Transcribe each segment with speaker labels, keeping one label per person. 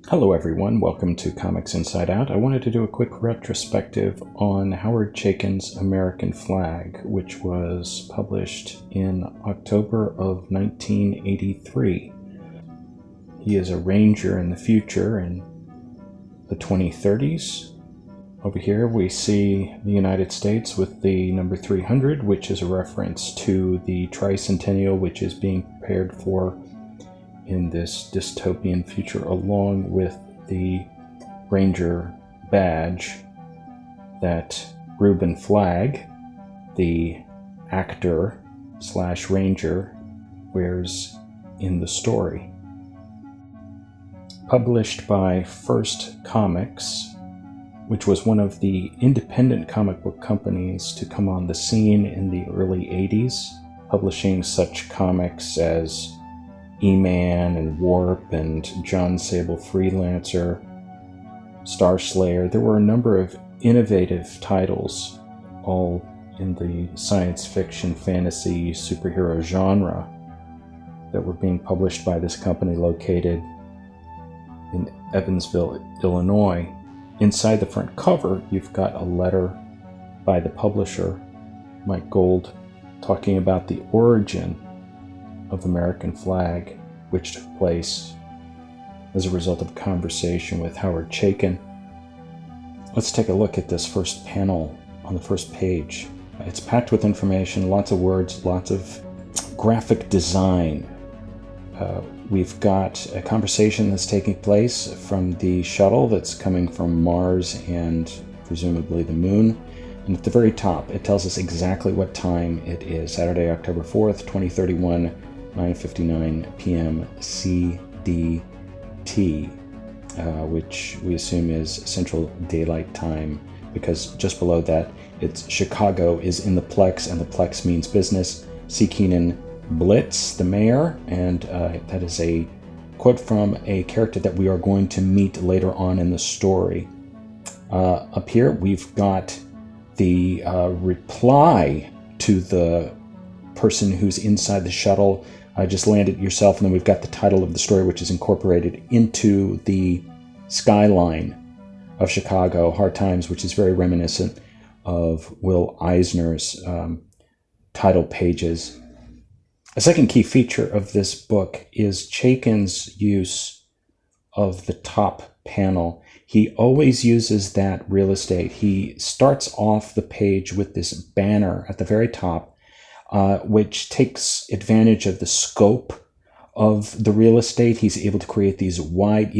Speaker 1: Hello everyone, welcome to Comics Inside Out. I wanted to do a quick retrospective on Howard Chaykin's American Flagg, which was published in October of 1983. He is a ranger in the future in the 2030s. Over here we see the United States with the number 300, which is a reference to the tricentennial, which is being prepared for in this dystopian future, along with the Ranger badge that Reuben Flagg, the actor / Ranger, wears in the story. Published by First Comics, which was one of the independent comic book companies to come on the scene in the early 80s, publishing such comics as E-Man and Warp and Jon Sable Freelancer, Starslayer. There were a number of innovative titles, all in the science fiction, fantasy, superhero genre, that were being published by this company located in Evansville, Illinois. Inside the front cover, you've got a letter by the publisher, Mike Gold, talking about the origin of American Flagg, which took place as a result of a conversation with Howard Chaykin. Let's take a look at this first panel on the first page. It's packed with information, lots of words, lots of graphic design. We've got a conversation that's taking place from the shuttle that's coming from Mars and presumably the moon. And at the very top, it tells us exactly what time it is. Saturday, October 4th, 2031, 9:59 p.m. CDT, which we assume is Central Daylight Time, because just below that, it's Chicago is in the Plex, and the Plex means business. C. Keenan Blitz, the mayor, and that is a quote from a character that we are going to meet later on in the story. Up here, we've got the reply to the person who's inside the shuttle. Just land it yourself, and then we've got the title of the story, which is incorporated into the skyline of Chicago, Hard Times, which is very reminiscent of Will Eisner's title pages. A second key feature of this book is Chaykin's use of the top panel. He always uses that real estate. He starts off the page with this banner at the very top, which takes advantage of the scope of the real estate. He's able to create these wide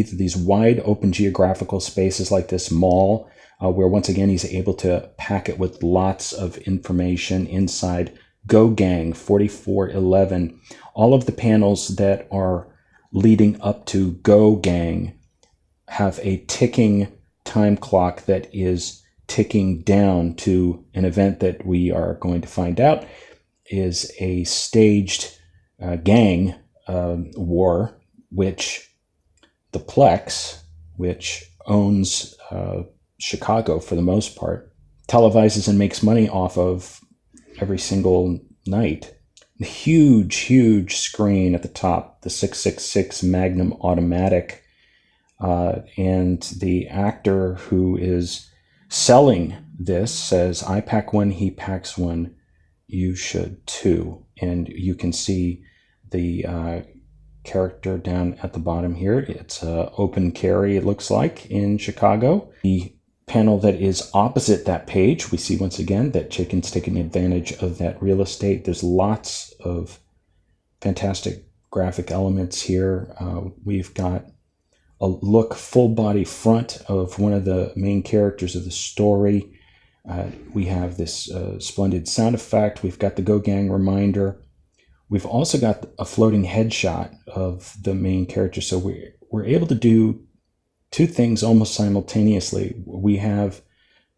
Speaker 1: open geographical spaces like this mall, where once again he's able to pack it with lots of information inside. Go Gang 4411. All of the panels that are leading up to Go Gang have a ticking time clock that is ticking down to an event that we are going to find out is a staged gang war, which the Plex, which owns Chicago for the most part, televises and makes money off of every single night. The huge screen at the top, the 6.66 Magnum automatic, and the actor who is selling this says, "I pack one, he packs one, you should too." And you can see the character down at the bottom here. It's open carry, it looks like, in Chicago. The panel that is opposite that page, we see once again that Chaykin's taking advantage of that real estate. There's lots of fantastic graphic elements here. We've got a look full body front of one of the main characters of the story. We have this splendid sound effect. We've got the Go Gang reminder. We've also got a floating headshot of the main character. So we're able to do two things almost simultaneously. We have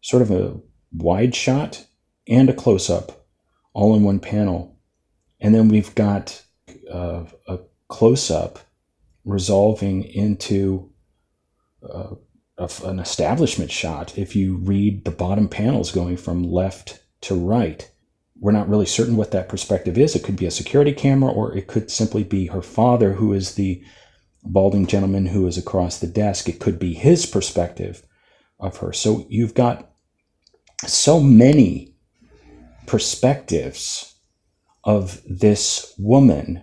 Speaker 1: sort of a wide shot and a close-up all in one panel. And then we've got a close-up resolving into an establishment shot. If you read the bottom panels going from left to right, we're not really certain what that perspective is. It could be a security camera, or it could simply be her father, who is the balding gentleman who is across the desk, it could be his perspective of her. So you've got so many perspectives of this woman.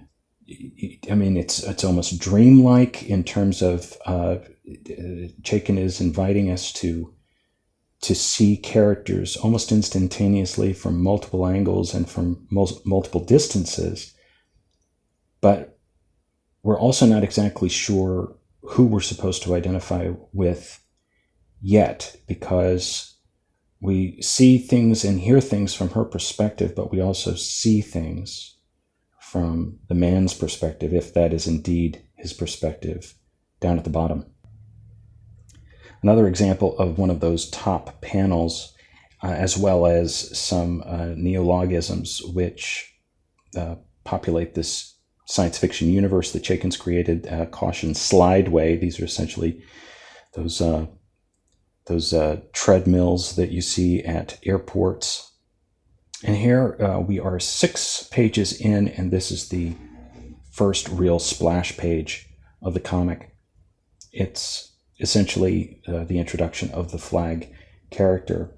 Speaker 1: I mean, it's almost dreamlike in terms of Chaikin is inviting us to see characters almost instantaneously from multiple angles and from multiple distances. But we're also not exactly sure who we're supposed to identify with yet, because we see things and hear things from her perspective, but we also see things from the man's perspective, if that is indeed his perspective, down at the bottom. Another example of one of those top panels, as well as some neologisms which populate this science fiction universe that Chaikin's created. Caution slideway. These are essentially those treadmills that you see at airports. And here we are 6 pages in, and this is the first real splash page of the comic. It's essentially the introduction of the Flagg character.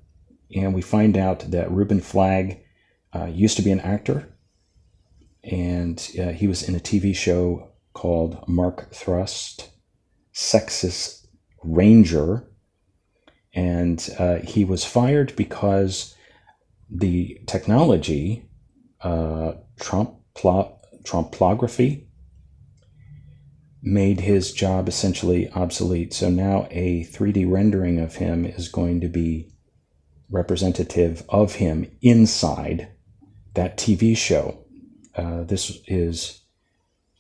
Speaker 1: And we find out that Reuben Flagg used to be an actor, and he was in a TV show called Mark Thrust, Sexist Ranger. And he was fired because the technology, Tromplography, made his job essentially obsolete. So now a 3D rendering of him is going to be representative of him inside that TV show. This is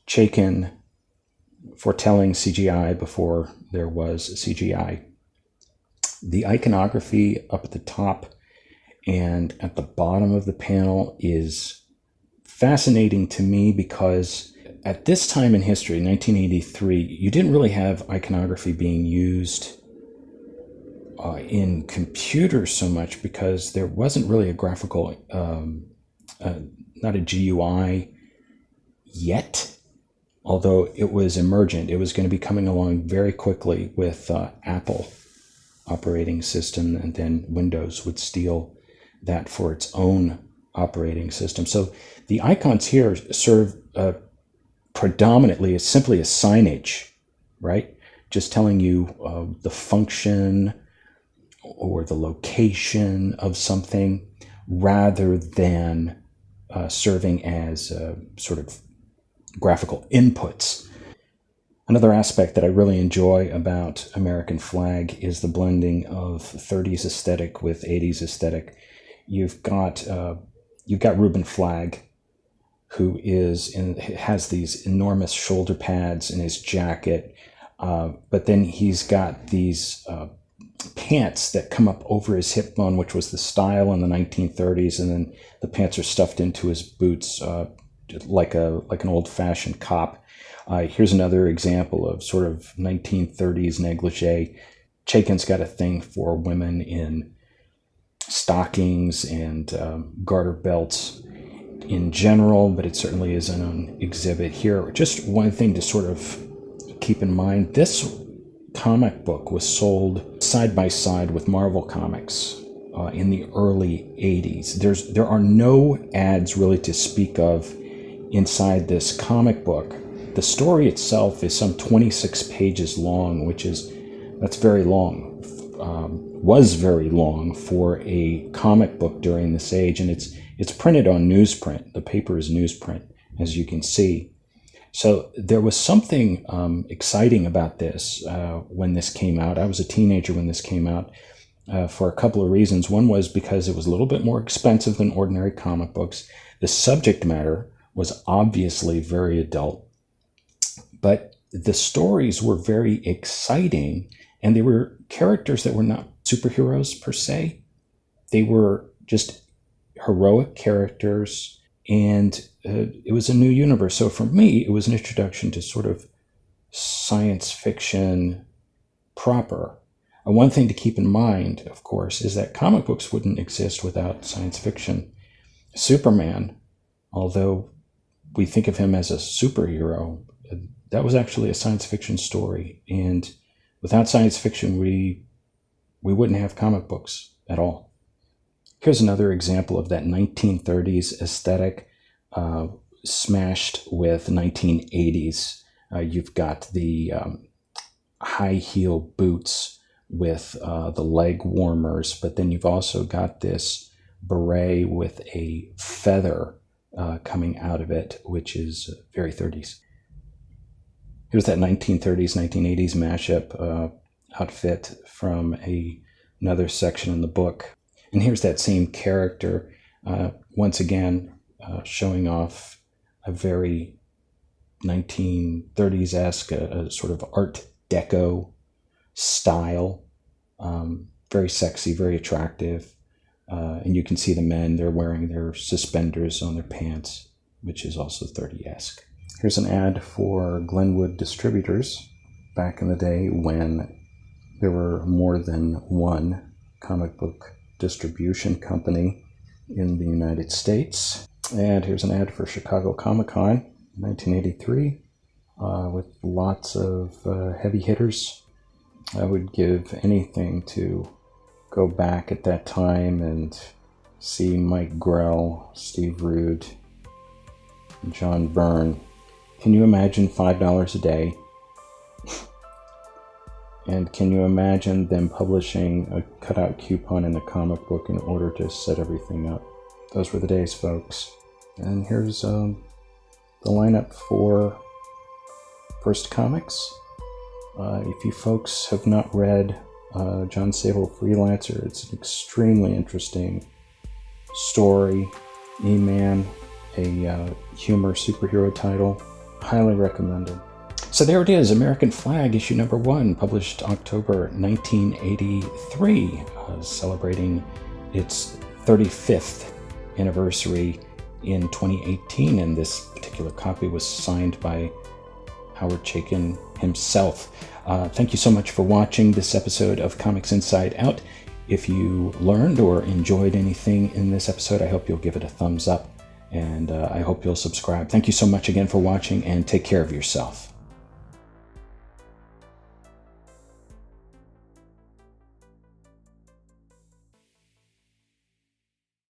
Speaker 1: Chaikin foretelling CGI before there was CGI. The iconography up at the top and at the bottom of the panel is fascinating to me, because at this time in history, 1983, you didn't really have iconography being used in computers so much, because there wasn't really a graphical, not a GUI yet, although it was emergent. It was going to be coming along very quickly with Apple operating system, and then Windows would steal that for its own operating system. So the icons here serve predominantly as simply as signage, right? Just telling you the function or the location of something, rather than serving as sort of graphical inputs. Another aspect that I really enjoy about American Flagg is the blending of 30s aesthetic with 80s aesthetic. You've got Reuben Flagg, who has these enormous shoulder pads in his jacket, but then he's got these pants that come up over his hip bone, which was the style in the 1930s, and then the pants are stuffed into his boots like an old-fashioned cop. Here's another example of sort of 1930s negligee. Chaikin's got a thing for women in stockings and garter belts in general, but it certainly is an exhibit here. Just one thing to sort of keep in mind, this comic book was sold side by side with Marvel Comics in the early 80s. There are no ads really to speak of inside this comic book. The story itself is some 26 pages long, that's very long, was very long for a comic book during this age, and it's printed on newsprint. The paper is newsprint, as you can see. So there was something exciting about this when this came out. I was a teenager when this came out for a couple of reasons. One was because it was a little bit more expensive than ordinary comic books. The subject matter was obviously very adult, but the stories were very exciting, and they were characters that were not superheroes per se. They were just heroic characters, and it was a new universe. So for me, it was an introduction to sort of science fiction proper. And one thing to keep in mind, of course, is that comic books wouldn't exist without science fiction. Superman, although we think of him as a superhero, that was actually a science fiction story. And without science fiction, we wouldn't have comic books at all. Here's another example of that 1930s aesthetic smashed with 1980s. You've got the high heel boots with the leg warmers, but then you've also got this beret with a feather coming out of it, which is very 30s. Here's that 1930s, 1980s mashup outfit from another section in the book. And here's that same character, once again, showing off a very 1930s-esque, sort of Art Deco style. Very sexy, very attractive. And you can see the men, they're wearing their suspenders on their pants, which is also 30-esque. Here's an ad for Glenwood Distributors back in the day when there were more than one comic book distribution company in the United States. And here's an ad for Chicago Comic-Con, 1983, with lots of heavy hitters. I would give anything to go back at that time and see Mike Grell, Steve Rude, and John Byrne. Can you imagine $5 a day? And can you imagine them publishing a cutout coupon in a comic book in order to set everything up? Those were the days, folks. And here's the lineup for First Comics. If you folks have not read Jon Sable Freelancer, it's an extremely interesting story. E-Man, a humor superhero title. Highly recommended. So there it is, American Flagg, issue number 1, published October 1983, celebrating its 35th anniversary in 2018, and this particular copy was signed by Howard Chaykin himself. Thank you so much for watching this episode of Comics Inside Out. If you learned or enjoyed anything in this episode, I hope you'll give it a thumbs up, and I hope you'll subscribe. Thank you so much again for watching, and take care of yourself.